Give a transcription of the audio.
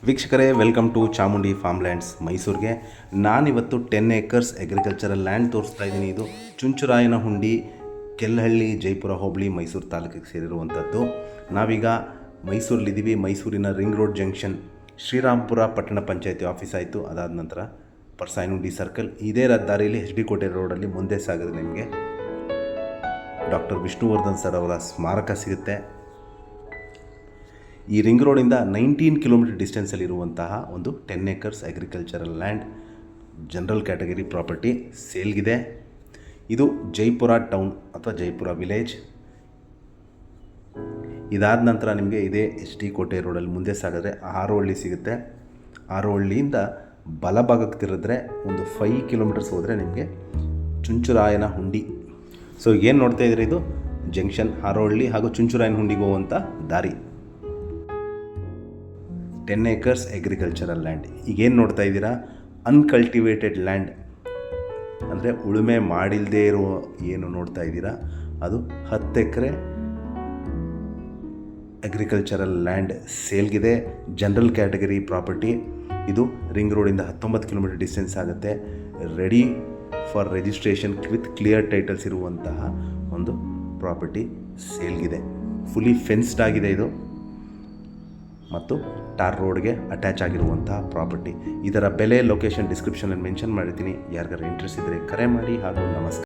ವೀಕ್ಷಕರೇ, welcome to Chamundi ಫಾರ್ಮ್ಲ್ಯಾಂಡ್ಸ್ ಮೈಸೂರಿಗೆ. ನಾನಿವತ್ತು 10 ಏಕರ್ಸ್ ಅಗ್ರಿಕಲ್ಚರಲ್ ಲ್ಯಾಂಡ್ ತೋರಿಸ್ತಾ ಇದ್ದೀನಿ. ಇದು ಚುಂಚುರಾಯನಹುಂಡಿ, ಕೆಲ್ಲಹಳ್ಳಿ, ಜೈಪುರ ಹೋಬಳಿ, ಮೈಸೂರು ತಾಲೂಕಿಗೆ ಸೇರಿರುವಂಥದ್ದು. ನಾವೀಗ ಮೈಸೂರಲ್ಲಿದ್ದೀವಿ. ಮೈಸೂರಿನ ರಿಂಗ್ ರೋಡ್ ಜಂಕ್ಷನ್ ಶ್ರೀರಾಂಪುರ ಪಟ್ಟಣ ಪಂಚಾಯತಿ ಆಫೀಸ್ ಆಯಿತು. ಅದಾದ ನಂತರ ಪರ್ಸಾಯನಹುಂಡಿ ಸರ್ಕಲ್. ಇದೇ ದಾರಿಯಲ್ಲಿ HD ಕೋಟೆ ರೋಡಲ್ಲಿ ಮುಂದೆ ಸಾಗಿದ್ರೆ ನಿಮಗೆ ಡಾಕ್ಟರ್ ವಿಷ್ಣುವರ್ಧನ್ ಸರ್ ಅವರ ಸ್ಮಾರಕ ಸಿಗುತ್ತೆ. ಈ ರಿಂಗ್ ರೋಡಿಂದ 19 ಕಿಲೋಮೀಟರ್ ಡಿಸ್ಟೆನ್ಸಲ್ಲಿರುವಂತಹ ಒಂದು 10 acres agricultural land general category property ಸೇಲ್ಗಿದೆ. ಇದು ಜೈಪುರ ಟೌನ್ ಅಥವಾ ಜೈಪುರ ವಿಲೇಜ್. ಇದಾದ ನಂತರ ನಿಮಗೆ ಇದೇ HD ಕೋಟೆ ರೋಡಲ್ಲಿ ಮುಂದೆ ಸಾಗಿದ್ರೆ ಆರೋಹಳ್ಳಿ ಸಿಗುತ್ತೆ. ಆರೋಹಳ್ಳಿಯಿಂದ ಬಲಭಾಗಕ್ಕೆ ತಿರುಗಿದ್ರೆ ಒಂದು 5 ಕಿಲೋಮೀಟರ್ಸ್ ಹೋದರೆ ನಿಮಗೆ ಚುಂಚುರಾಯನಹುಂಡಿ. ಸೊ ಏನು ನೋಡ್ತಾ ಇದ್ದೀರಿ, ಇದು ಜಂಕ್ಷನ್ ಆರೋಹಳ್ಳಿ ಹಾಗೂ ಚುಂಚುರಾಯನಹುಂಡಿಗೆ ಹೋಗುವಂಥ ದಾರಿ. 10 ಏಕರ್ಸ್ ಅಗ್ರಿಕಲ್ಚರಲ್ ಲ್ಯಾಂಡ್. ಈಗೇನು ನೋಡ್ತಾ ಇದ್ದೀರಾ, ಅನ್ಕಲ್ಟಿವೇಟೆಡ್ ಲ್ಯಾಂಡ್ ಅಂದರೆ ಉಳುಮೆ ಮಾಡಿಲ್ಲದೆ ಇರುವ ಏನು ನೋಡ್ತಾ ಇದ್ದೀರಾ, ಅದು 10 ಎಕರೆ ಅಗ್ರಿಕಲ್ಚರಲ್ ಲ್ಯಾಂಡ್ ಸೇಲ್ಗಿದೆ. General category property. ಇದು ರಿಂಗ್ ರೋಡಿಂದ 19 ಕಿಲೋಮೀಟರ್ ಡಿಸ್ಟೆನ್ಸ್ ಆಗುತ್ತೆ. Ready for registration with clear titles ಇರುವಂತಹ ಒಂದು ಪ್ರಾಪರ್ಟಿ ಸೇಲ್ಗಿದೆ. ಫುಲ್ಲಿ ಫೆನ್ಸ್ಡ್ ಆಗಿದೆ ಇದು ಮತ್ತು ಟಾರ್ ರೋಡ್ಗೆ ಅಟ್ಯಾಚ್ ಆಗಿರುವಂತಹ ಪ್ರಾಪರ್ಟಿ. ಇದರ ಬೆಲೆ, ಲೊಕೇಶನ್ ಡಿಸ್ಕ್ರಿಪ್ಷನಲ್ಲಿ ಮೆನ್ಷನ್ ಮಾಡಿರ್ತೀನಿ. ಯಾರಿಗಾರು ಇಂಟ್ರೆಸ್ಟ್ ಇದ್ದರೆ ಕರೆ ಮಾಡಿ. ಹಾಗೂ ನಮಸ್ಕಾರ.